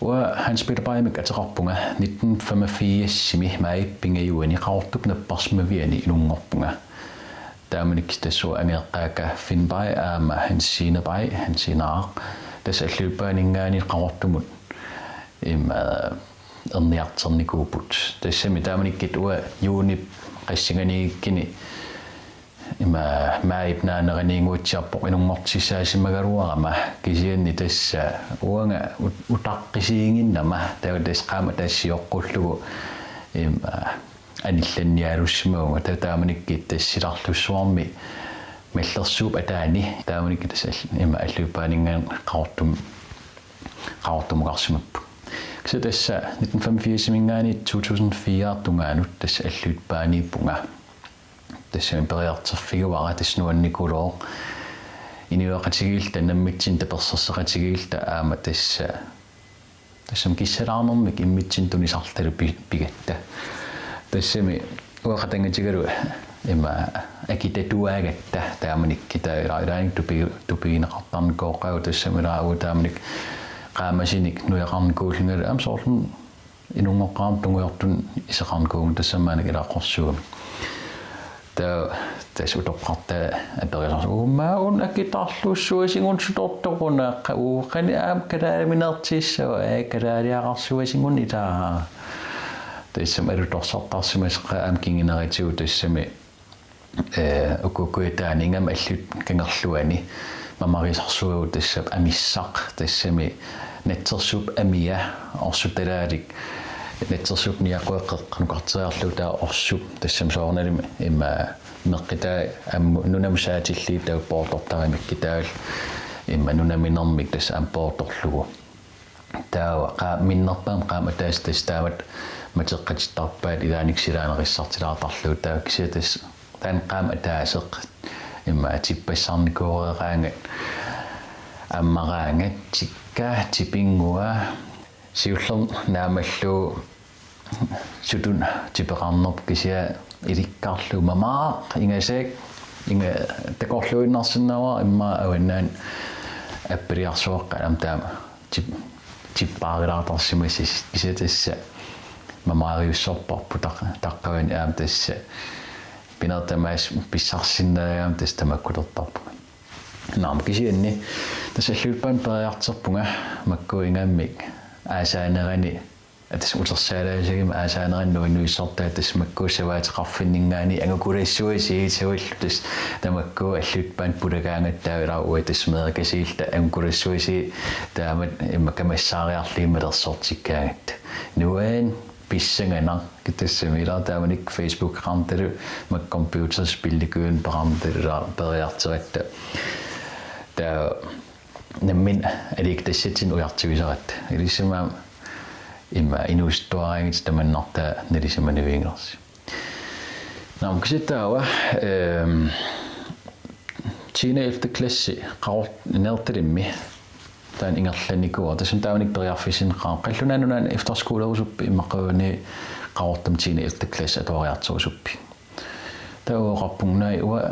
Og han spiller bare med gaterappunga 1985 simi mai pinga juani qaortup napparsmaviani ilunngorpunga taamanik tasso Amerika finbai ama hansiinabai hansiinaaq tasalluupaaningaani qaortumut imma erniarternikuuput tassami taamanikkit ua juuni qassinganiikkini imma maipnaaneraniinguutsiarpoq ilunngortissaasimmagaluarama kisianni tassa uanga utaqqisiinginnama taas qaama imma anillannialussimaunga taamanikki tassilarlussuarmi mallersuup ataani taamanikki tassa imma alluupaaningaan qaortumuqarsimappu kisa tassa 1985 mingaani 2004 tungaanut tassa alluutpaaniippunga tässä imperiarterfiguara tasnuannikuloo iniuaqatigilta nammitsin taperserseqatigilta aama tassam kissalaarnermik immitsin tunisartalu pigatta tassami uaqatangatigalu ima akitatuagatta taamanikki tairaanik tupigineqartarnikooqqagu tassamilaa taamanik qaamasinik nuiaqarnikuullingalu am soorlun inungoqqaam tunguyortun iseqarnikuugun tassamaanik ilaaqorsuumi tässä utoppautta periaatteessa mä on akitarlussuisingun sutottoruna qani amkadaaliminertissa aikadaaliaqarsuisingun ita tässä merutorsortarsimasqa amkingineritiu tassami ukukuitaaningam allut kangerluani mamarisarsuugu tässä amissaq tassami netsersup amia orsutalaalik netsersup niaqoeqqeqqanuqarteriarlu taa orsup tassam soornalim imma meqqitaa nunamusaatilli taa poortortarimikki taal imma nunaminermik tassa ampoortorlugu taa qa minnerpaam qaama taas taavat mateqqatittarpaat ilaaniksilaanерissartilaatarlu taa kisiatas taan qaama taaseq imma tippassarnikuoreeraangat ammaraangat tikka tipingua siullerm naamallu sutun tipeqarnerp kisia ilikkaarlu mamaaq ingasaak inga takorluinnersinnawa imma awannaan appiliarsuoqqa amtaama tippaarilaartarsimasis kisia tassa mamaariussorparpu taqqavani aam tassa pinertamaas pissarsinnaagaam tassa tamakkulertarpu naam kisianni tassa alluuppan periarterpunga makkuingammik aasaanerani atas utersaalaasagim aasaanerannuinnuissortaa tasmakkuussavaatiqarfinningaani angukulassuisiitsuillutas tamakku alluutpaan pulagaangattaavilaa uitasmeerkasiilta angukulassuisi taamat immakamassaaриарлиималерсортиккаагатта нуаан писсанганар китассамилаа тааманик Facebook qarntalu mak computers pillikuun pararntalulaa periarteratта taa nammin aliktassatin ujartiviserat ilissamaa imma inustuaringit tamannarta nalisamaniviingersi naam kisitaawa China 11. klassi qaort nertalimmi taan ingerlannikua tasun taamanik periarfisin qallunaanunan efterskoleerusuppi immaqauni qaortam China 11. klassi atuariartuusuppi tauoqarpungnai uwa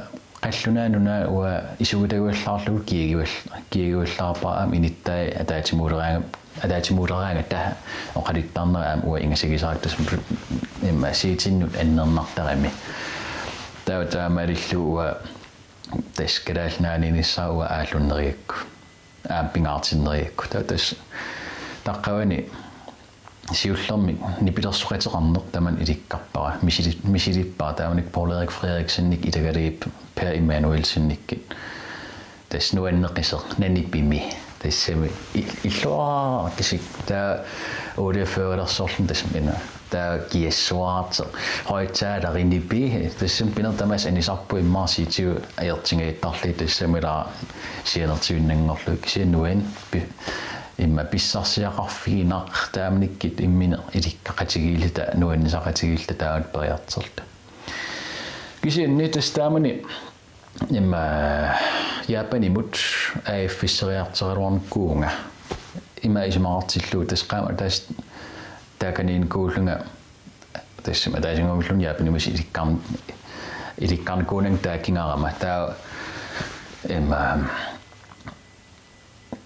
qallunaanuna uwa isuutaguallaarlugu kiigiuallaarpaa inittai ataatimuuleraanga taha oqalittarnera uwa ingasagisaartas imma siitinnut annernartarami taamaalillu uwa taskalaallnaaninissaa uwa aalluneriakku pingaartinneriakku tas taqqavani siullermi nipilersuqateqarneq taman ilikkarpara misilippaa taamanik Poul Erik Frederiksennik ilagaliip Per Immanuelsennikki tas nuanneqiseq nanipimi tassami illuara kisik taa 48-lersorlun tasmina taa kiassuaarteq hoitaalerinnipi tassam pinertamas anisarpu immaarsiitiu ajertingaittarli tassamilaa sianertiunnangorlu kisiannuan imma pissarsiaqarfiginaq taamanikkit immine ilikkaqatigilita nuannisaqatigilta taat periarterta kisianni tastaamani imma japanimut AF-fisseriarteriluarnikkuunga imma isimaartillu tasqaama tas taakaniin kuullunga tassama taasingullun japanimus ilikkarnikuunang taakingarama taa imma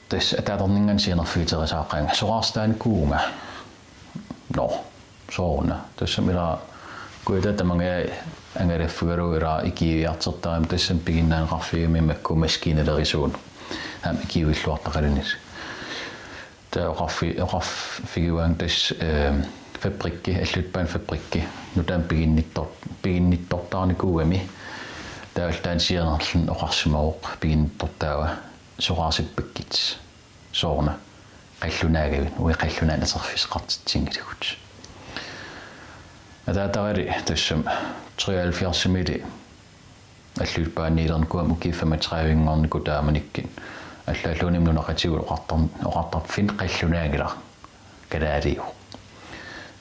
tässä tätä siinä fyysisellä suorastaan kuuma. No, sauna. Tässä millä kuitenkin tämä engel fyöruira ikijatsottaa, mutta tässä pinnään raffiumimme kuin meskin edellisuun. Hän ikijuisluottakallis. Tämä raffiguan tässä fabrikki, eslytpäin fabrikki. Nu tämän pinnit tottaani kuumi. Täältä siellä orasmauk pinnit tottaa suorasipikkits. Sauna. Qillunaagiin ui qillunaana serfisqartitsingilugut ataatari tassam 73 mili allulpaaniilern kuam ukiffamatrævinngorniku taamanikkin аллаалунимнунақатигул оqartarfin qillunaagila kalaaliu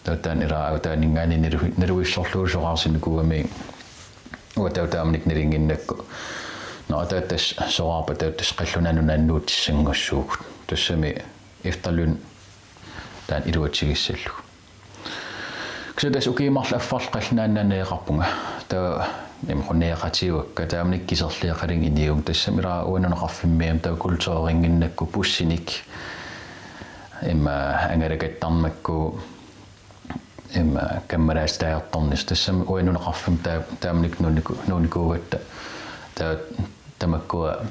тотан ира таанингаани нилуиссорлуу соqarsinnikuami уатаутаамник нилингиннакку наатааттас соарпа тааттас qillunaanunaannuutissangussuugut тассами efterløn taan iluatigissallу ксэдэс укимарлаффарлqallnaannaneeqarpunga таа имхунеэqatiuakka таамниккисерлиақалин иниум тассамира уанунеқарфиммиам таа культуурингиннакку пуссиник имма ангалакаттарнакку имма каммалаастаярторнис тассами уанунеқарфим таамник нуникуугатта таа тамаккуа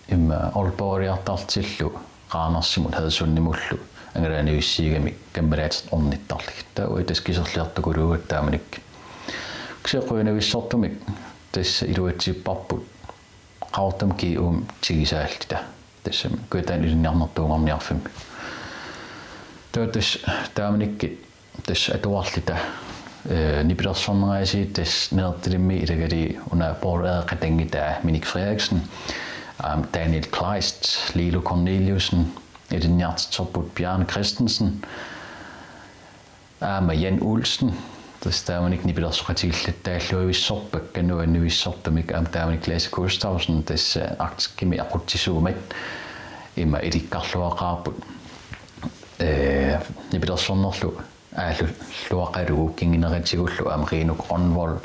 имма олпориартартиллу qaanarsimut hadesunnimullu angalaniussiigami kammalaatat ornittarlik taa uitas kiserliartukuluugat taamanik ksequinavissartumik tassa iluatsipparput qaortamki tigisaallita tassa kuitaan ilinniarnertuungarniarfimmi taatas taamanikki tassa atuarlita nipilersorneraasi tass neertilimmi ilagali una porleaqatangitaa Minik Frederiksen Daniel Kleist, Lilo Corneliusen, Edin Hjerttorbut, Bjarne Christensen, Jan Olsen, tastaamanik nipilersoqatigillat taalluivissarpakka nuannuissartamik taamanik Lasse Gustafsson tassa artikimi aqutsisuumat imma ilikkarluaqaarput nipilersornerlu aalluaqalugu kingineratsigullu Rino Grønvold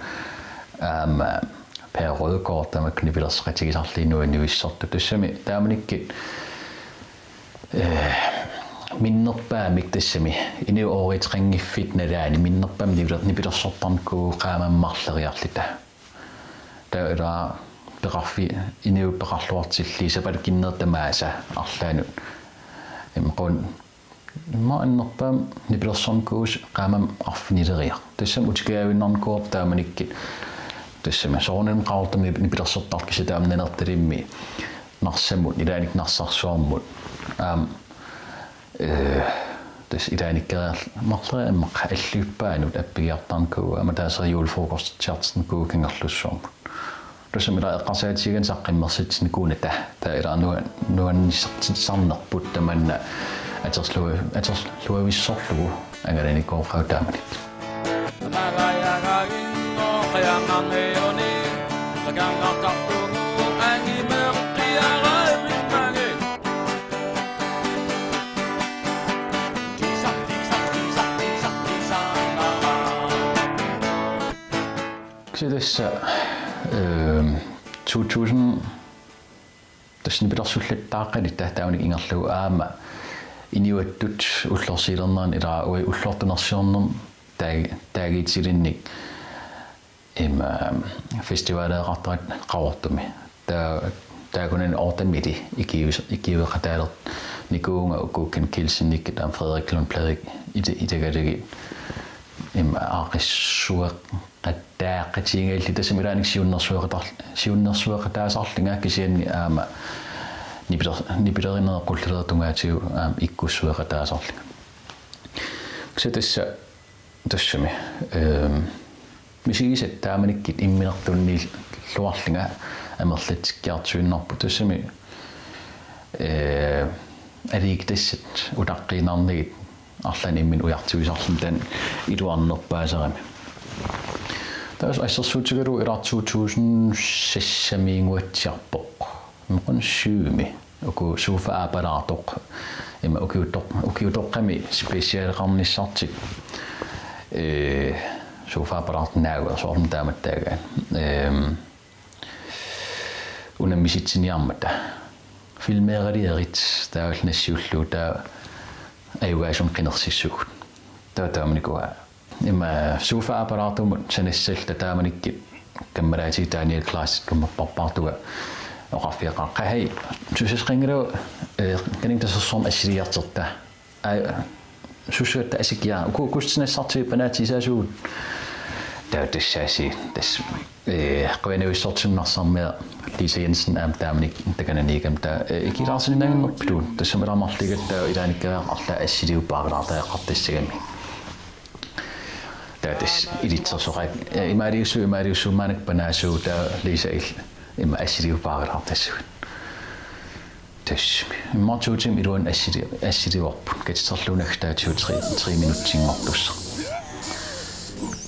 Per Rødgaard tamak nipilersoqatigisarliinuannuissartu tassami taamanikki minnerpaamik tassami inu ooritrinngiffit nalaani minnerpaam nipilersortarnku qaamammarleriarlita taa ila peraffi inu perarluartilli sapalkinnertamaasa arlaanu imqun imma innerpaam nipilersornkuus qaamam arfinileriar tassam utikaawinnernkuup taamanikki тассама соорним qaartami nipilersortarkisa taamnanertalimmi narsamut ilaanik narsarsuarmut тас илааниккериар марлери аммеqa аллуиппаанут аппигиартарнкуу ама таасериулфрукост чартснкуу кингерлуссуармут тассамила эққарсаатиган саққиммерситсникууна та илаануа нуанниссартитсарнерпут таманна атерслуависсорлугу ангаланикоорфаутааманик Tässä 2000 tässä nipilersulluttaaqalit taaunik ingerlugu aama iniuattut ullorsiilernerni ila ullortunersiornerm taagiitilinnik ima festivaaleeqartarat qaortumi taakunan ortamili ikiueqataalert nikuunga ukukkan kilsinnik tam Frederik Lundbladik itagaligi ima aaqissueq qattaaqatiingalli tasamilaanik siunnersueqataasarlinga kisianni aama nipilerineequllulertungaatigu ikkussueqataasarlinga kisa tassami misigisat taamanikkit imminertunni luarlinga amerlatikkiartuinnarpu tassami aliik tassat utaqqiinarnigit arlan immin ujartuisarlum tan iluarnerpaaserami taas aissersuutigalu ila 2006-miinguatsiarpoq mequn syumi uku suufa aapalaartoq ima ukiutoqqami spesiaaleqarnissartik suufa aapalaartnaagu soorm taamattaagaan unammisitsiniarmata filmeerit taulnassiullu taa ayuaasum qinersissugut taamaniku imma sofa-apparatum sanissalla taamanikki kammalaati Daniel Klaas kumappartuga oqarfiaqaqqahai susisqingilu kaningtassersorm assiliarterta sussuatta asikia kustinnassartii panaatisaasuut tautassasi tas qenuissortinnarsammia Lisa Jensen taamanik takananiikam ta ikilaarsininnagummerpituun tassamalamarligatta ilaanikkaaqarla assiliuppaaqalaartaaqartassagami taatas ilitsersoqak imaaliussuumaanak panaasuu ta Lisa imma assiliuppaaqalaartassuut tas immartuutim iluan assiliuarput katiterluunagtaatiut 3 minuttingortussa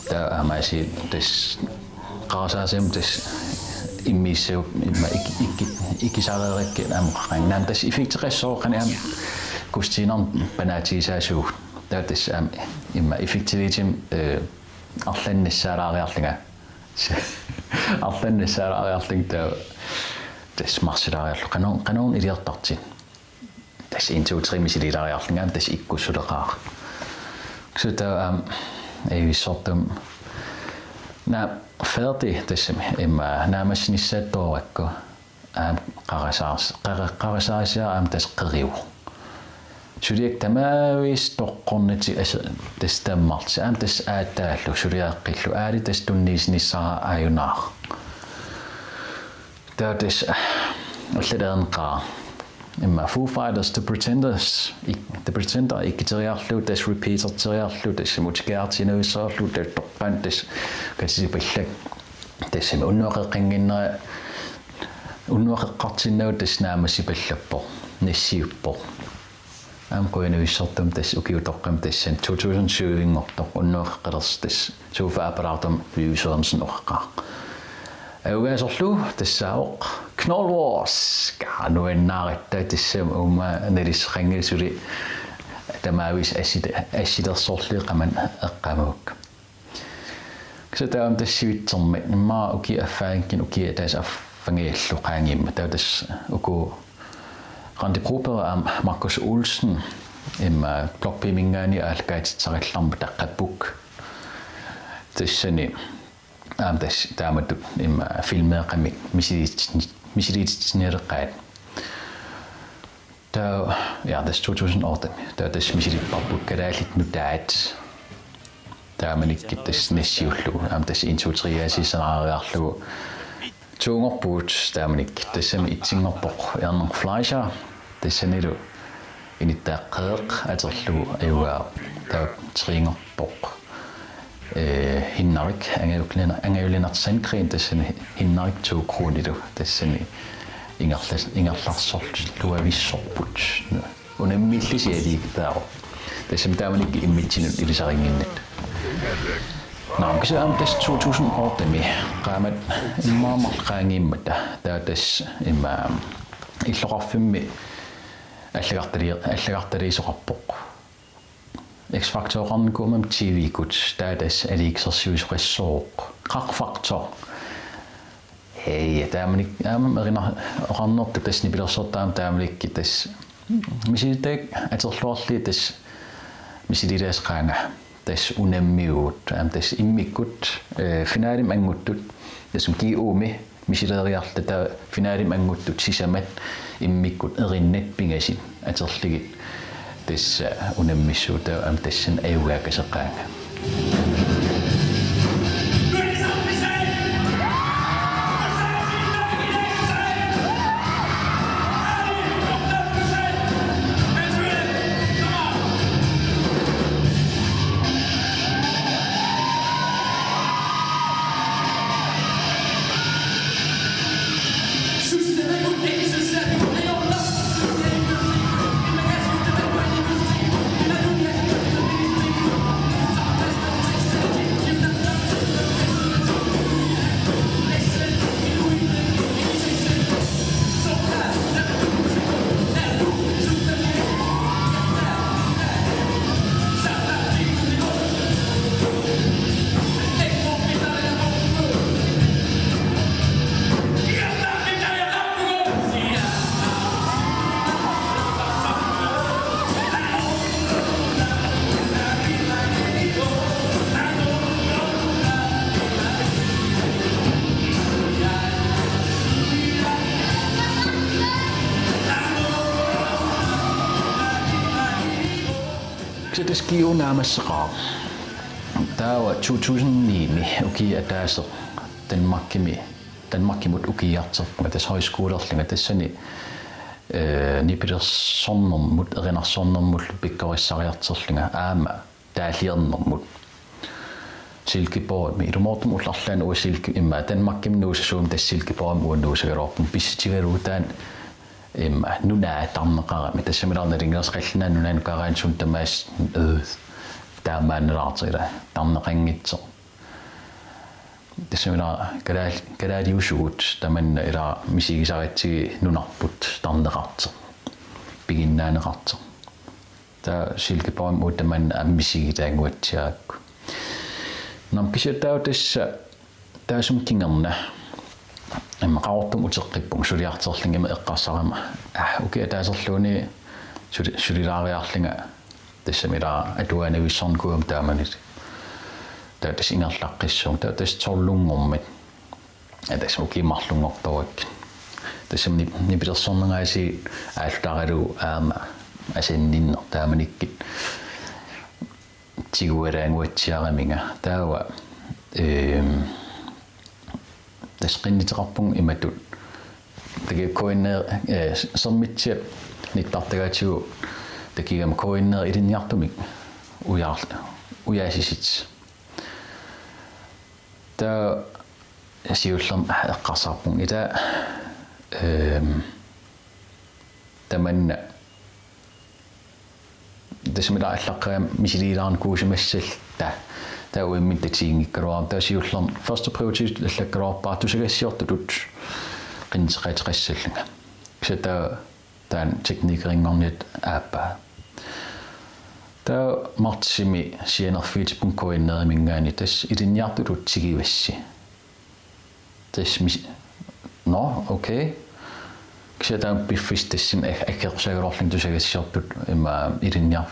ta amaasi tas qaasaasim tas immiissuu imma ikkisaaleerikki amqaqannaam tas effektiqassooqaniam kustiinarn panaatiisaasuu taatas imma effektivitim arlannissaalaariarlinga arlannissaalaariarling ta tas marsilaariarlu qanoon iliartartin tas 1 2 3 misililaariarlingaam tas ikkussuleqaaq suta sortum na færdig det imma naamasnissaattorakku qarasaarsia das qeriu suliak tamavis toqqorniti das tammarti das aattaallu suliaqqillu aali das tunniisnissara ajunar das alladaanqaa imma Foo Fighters The Pretender ikkiteriarlu tas repeaterteriarlu tas mutikaartinuissaarlu tas torpan tas katsipallak tas unnuaqeqqartinnaut tas naamasipallappo nissiuppo amquinuissortum tas ukiutoqqam tassan 2007 unnuaqeqqalers tas sofa-apparatum Sørensen orqaa augasorlu tassaaoq Knoll Wars kanuennaarittaa tassam nelisqangisuli tamaavis assilersorliqaman eqqamuuk ksataam tassivitsermi imma uki affaankin uki taas affangialluqaangimma taatas uku Randi Proper Markus Olsen imma blokpimingaani aalkaatitsarillarmu taqqappuk tassani das taamattu imma filmeeqami misiliitsinileqqaat ta das 2008 tas misilipparput kalaallit taat taamanikki tas nassiullu tas 1 2 3 asiseraariarlugu tuungorpuut taamanikki tassami itsingorpoq Fleischer tassanilu inittaaqqeeq aterlugu ayugaa ta triingorpoq hinnarik angayulinartsankriin tassani hinnarik 2 kroonilu tassani ingerlarsorlut luavissorput unammillisialiiktaaru tassami taamanikki immitsinut ilisaringinnat naam kisaam tas 2008 qaamat immaamaqaangiimmata taatas imma illoqarfimmi аллагарталиисоқарпоқ X-Factor kumam TV kuts tadas aliksersiusqassooq qaqfaqtor hey taamnik amarina oqarnertu tasni pilersortaam taamlikki tas misilitak aterluarli tas misililaasqaanga tas unammiuut tas immikkut finaalim anguttut tasum kiuumi misileeriarlata finaalim anguttut sisamat immikkut erinnat pingasin aterligit tas unammissuuta am tassan ayugaakaseqqaanga Så det skiver nærmest rar. Der var 2009, okay, at der er så Danmark imod ukiatsa, että se højskolearling, että se ni pidä sonnon mut rena sonnon mut pikkarisariatsarlinga aama taalliernor mut silkipoimi idumoortum ullarlaan uu silki imma Danmark nuusa suum tas silkipoimi uu nuusagerorpum pissiveruutaan imma nunaa tarneqara mitä se milarna ringersqallina nunaan qaraan sun tamaas taamaaneraartira tarneqangitser Tissemina kadaadi usuut tämän ira misigisaritsigi nunarput tarneqartser piginnaaneqartser ta silkipoim uutaman ammisigitaanguatsiaakku nam kisiatautis taasum kingerna amma qaortum uteqqippung suliarterlingama eqqassarama okay taaserluuni sulilaariarlinga tissemila atuanavissornkuum taamanit Täytäs ingallaqqissuum täytäs torlungormit etäs ukimarlungortorik tässä ni pidersornangaisi aaltaralu aama asenninner taamanikki tigueraanguatsiaraminga taawa tässä qinniterarpung imatut tege koinner sommitsia nittartagatiu tekigam koinner ilinniartumik ujaasisits Der siullam eqqarsarpung ita tamanna tasmila allaqqaam misiliilaan kuusimassal ta uimmittatsiingikkaluar ta siullam første prioritet allakkaluarpaa tusagassiortutut qinseqateqassallanga kisa taan teknikkeringornit aappa ta martsimi sienerfiitipungkoinneerimingaani tas ilinniartutut tigivassi tas no okay kisa taan piffistassin akkersagalorling tusagassiortut imma ilinniar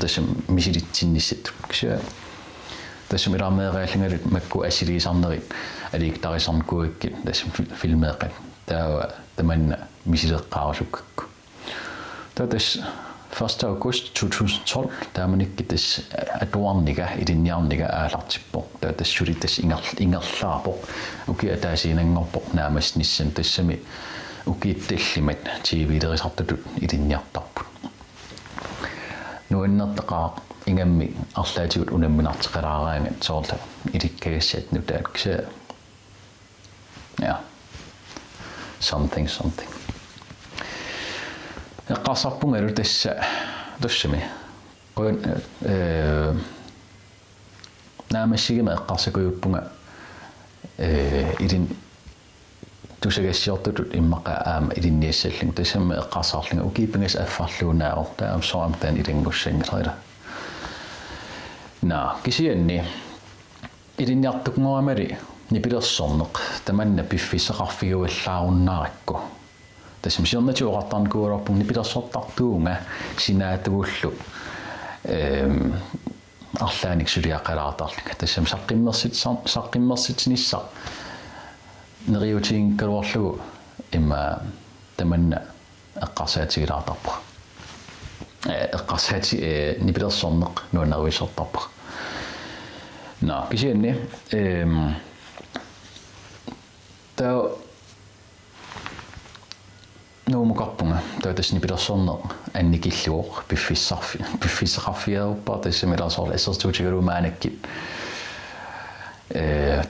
tas misilitsinnissit kisa tas mirameereallingalut makku assiliisarnerit aliiktarisornkuikki tas filmeeqat ta tamanna misileqqaarusukakku ta tas 1. august 2012 taamanikkitas atuarniga ilinniarniga aalartippo tatas sulitas ingerlaapo uki ataasiinangorpo naamasnissan tassami ukiittallimat tv-lerisartatut ilinniartarput nuannertaqaa ingammi arlaatigut unamminarteqalaaraangat soorla ilikkagassat nutaatkisa ja something Eqqarsarpungalu tassa tussami qoin naamassigima eqqarsakuyuppunga ilin tusagassiortutut immaqa aama ilinniassalling tassamma eqqarsarlinga ukiipingas affarluunaaru taam soamtaan ilingussangilerila kisianni ilinniartukngormali nipilersorneq tamanna piffisseqarfiguallaarunnaarakku tässä sionnati oqartarnikuulorpung nipilersortartuunga sinaatugullu арлааник сулиақалаартарлик тассам саққиммерситнисса нериутингкалуарлугу имма таманна эққарсаатигилаартарпа эққарсаати нипилерсорнеқ нуанеруисортарпа кисианни таа nuumukarpunga tautassni pilersorneq annikilluoq piffissaqarfiaruppaa tassamilersorla assertuutigalumaanakkit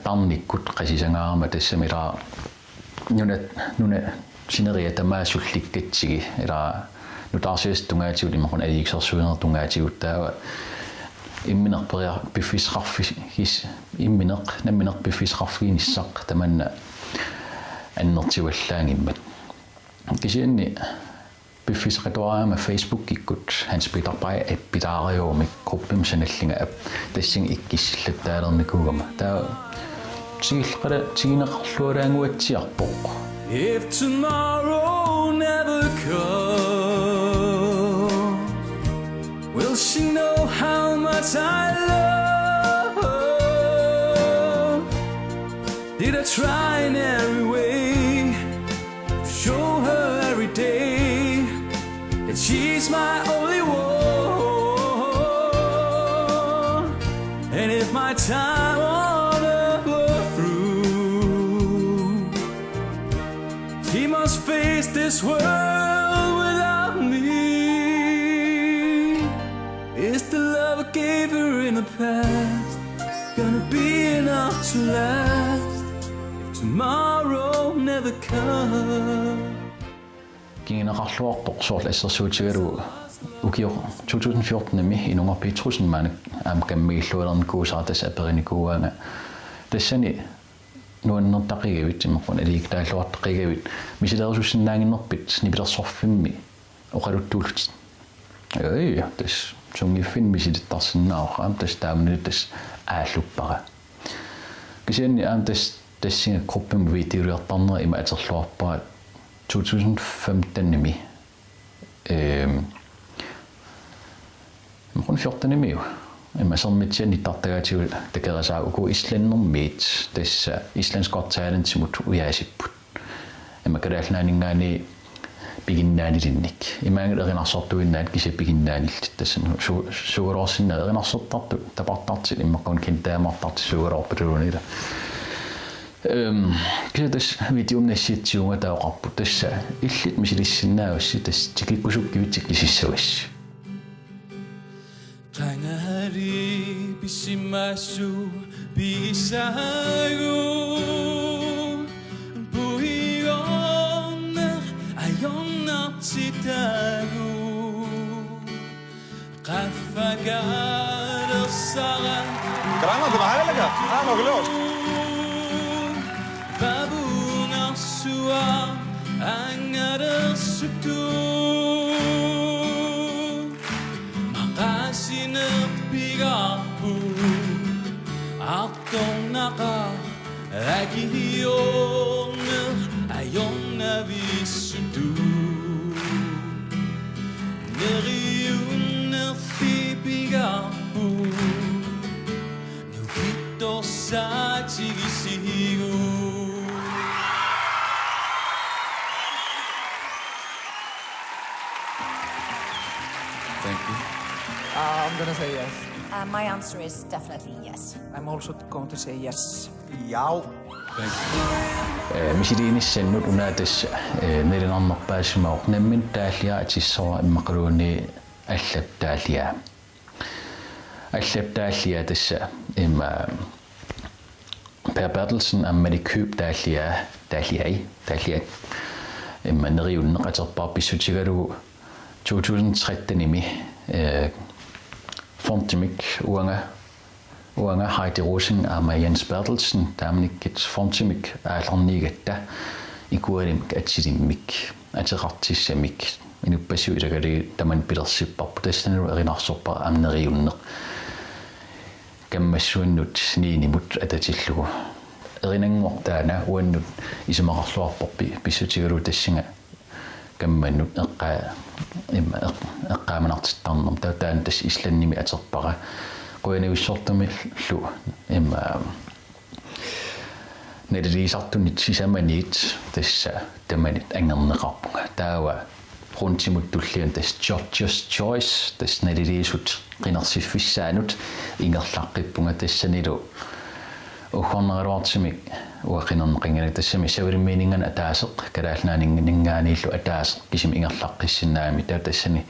tarnikkut qasisangaarma tassamilaa nuna sineria tamaasullikkatsigi ilaa nutaarsiastungaatigut imaqun aliiksersuinertungaatigut taava imminerperia piffissaqarfis nammineq piffissaqarfiinissaq tamanna annertiuallaangimmat kisianni piffisqatuaraama Facebook-ikkut hans pitarpai appitaariuumik gruppimsanallinga app tassing ikkissilluttaalernikugama taa tigineqarluulaanguatsiarpoq If tomorrow never comes, will she know how much I love her? Did I try in every way, show her every day that she's my only one? time all over through. He must face this world without me. Is the love I gave her in the past gonna be enough to last if tomorrow never comes? Kinginaqarluartoq soorla issерsuutigalu ukior 2014 mi inungar Petrusen maana am kammigilluulerni kuusaratas aperinikuuanga tassani nuannertaqigavit imaqun aliiktaalluartaqigavit misilersusinnaanginnerpit nipilersorfimmi oqaluttuulut tas sungiffin misilittarsinnaaqam tas taamni tas aalluppara kisianni am tassinga gruppen videoertarner ima aterluarpara 2015 mi Kun 14 mi Imma sermitsiani tartagaatigu takerasaagu islannermiit tassa Islands Got Talent mut uyaasipput imma kalaalnaaningaani piginnaanilinnik imaangilerinarsortuinnaat kisa piginnaanillit tassan suulorsinna erinarsortartu tapartartit immaqqun kintaamartarti suulorpatulunila Kiitos videomnessitsiunga taoqarpu tassa illit misilissinnaavassi tass tikikkusukkivitsikkisissavassi Tangahari bisimasu bisagu Puhigoner ayonnartitagu Qaffagadersara Grandma, det var her eller nok låst. Babunarsua angadersutu Maqasinerpigarpu Artornaqa agihioner ayonnavissutu Neriunnerfipigarpu Nukittorsaatigisigu Thank you. I'm gonna say yes. My answer is definitely yes. I'm also going to say yes. Ja. Thank you. Misiliinissannut unaatas nilinarnerpaasimaaq nammin taallia atissora immaqaluuni allaptaallia allaptaallia tassa imma Per Bertelsen ammani køb taallia imma neriunneqaterpar pissutigalu 2013 imi Fontimik uanga Heidi Rosing ama Jens Bertelsen taamnikkit Fontimik aallernigatta ikualimik atsilimmik aterartissamik inuppasiuitagali taman pilersipparpu tassanalu erinarsorpar amneriunneq kammassuannut niinimut atatillugu erinanguartaana uannut isimaqarluarporpi pissutigalu tassinga kammannut eqqaamanartittarnerm taataan tas islannimi aterpara qoyanivissortumillu imma naliliisartunit sisamaniit tassa tamanit angerneqarpunga taawa runtimut tullian tas George's Choice tas naliliisut qinersifissaanut ingerlaqqippunga tassanilu uqorneraluartimik uaqqinerneqingani tassami savirimmiiningan ataaseq kalaalnaaningaaniillu ataaseq kisim ingerlaqqissinnaami taatassani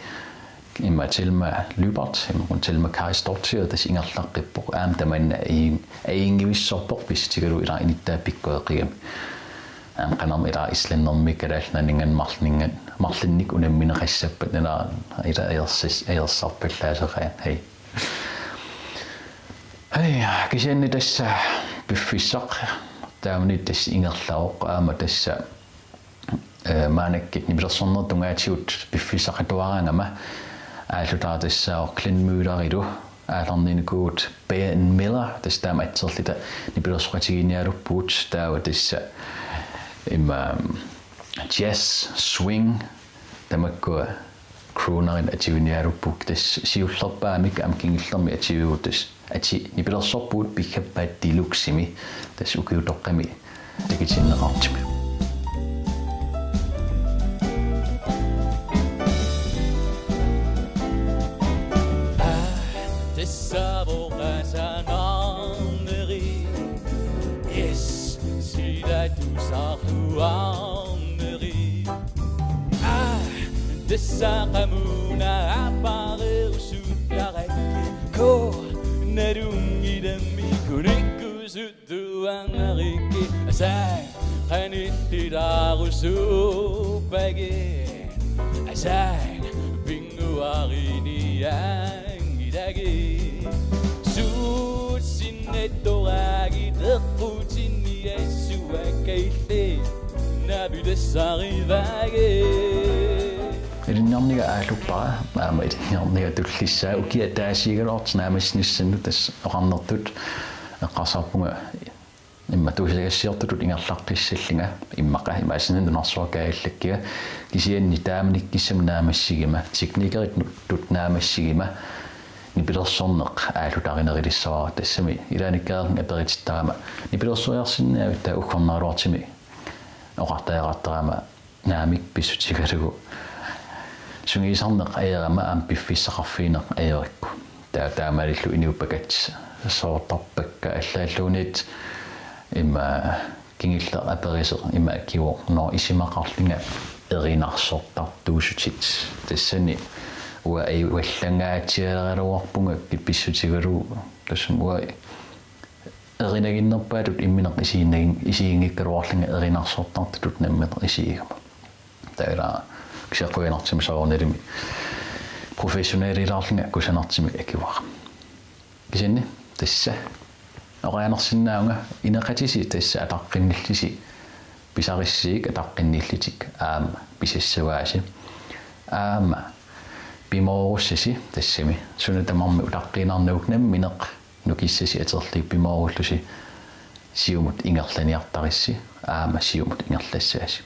imma Thelma Lybert imma Thelma Kajstortier tas ingerlaqqippoq aamtamanna aingivissorpoq pissitigalu ila inittaapikkoeqigami qanermi ila islannermi kalaalnaaningan marlinnik unammineqassappat ila eersarpallaaseqaan hei kisianni tassa piffissaq taamni tass ingerlaoq aama tassa maanakkit nipilersornertungaatigut piffissaqatuaraangama aallutaa tassaaq Glenmühlerilu aallarninikuut Ben Miller tass taama atserlita nipilersoqatigiinialuppuut taawa tassa imma jazz swing tamakkua croonerin atiunialuppuk tass siullerpaamik amkingillermi ativigu tass ati nipilersorpuut pikkappaat diluksimi tass ukiutoqqami tikitinneqartimi Tessavoqasanaa Sakamuna apareusutlareke ko narungidami kunikusutuangareke asai qanittiraarusupage asai pinguariniangidage suutsinettoragi teqqutiniassuakkaille nabidessarivage Ilinjarniga aalluppara aama ilinjarniga tullissaa ukia taasiigalort naamassnissannu tass oqarnertut eqqarsarpunga imma tuusigassiortutut ingerlaqqissallinga immaqa imaasinnan tunarsuakaallakkiga kisianni taamanik kissam naamassigima teknikerit tut naamassigima nipilersorneq aalutarinerilissawara tassami ilaanikkaarn aperitsittaama nipilersuiarsinnaavittaa ukkornaaluartimi oqartaaqartarama naamik pissutigalugu sungiisarneq ajerama aam piffissaqarfiineq ajerikku taamalillu iniuppakats soortarpakka allaalluunit imma kingilla aperiseq imma kiwo no isimaqarlinga erinarsortartuusutit tassani ua ei wallangaatialaruarpunga kipissutigalu tassum ua erinaginnerpaatut immineq isiingikkaluarlinga erinarsortartutut nammeq isiigama taala kisiaquinartimi saornalimi professionaalilаарlinga kusanartimi akiwara kisinni tassa oqaanarsinnaunga ineqatisi tassa ataqqinillisi pisarissiik ataqqinniillitik aama pisassuaasi aama pimoorussisi tassami sunatamarmi utaqqinarnuuk nammineq nukissasi aterliik pimoorullusi siumut ingerlaniartarissi aama siumut ingerlassaasi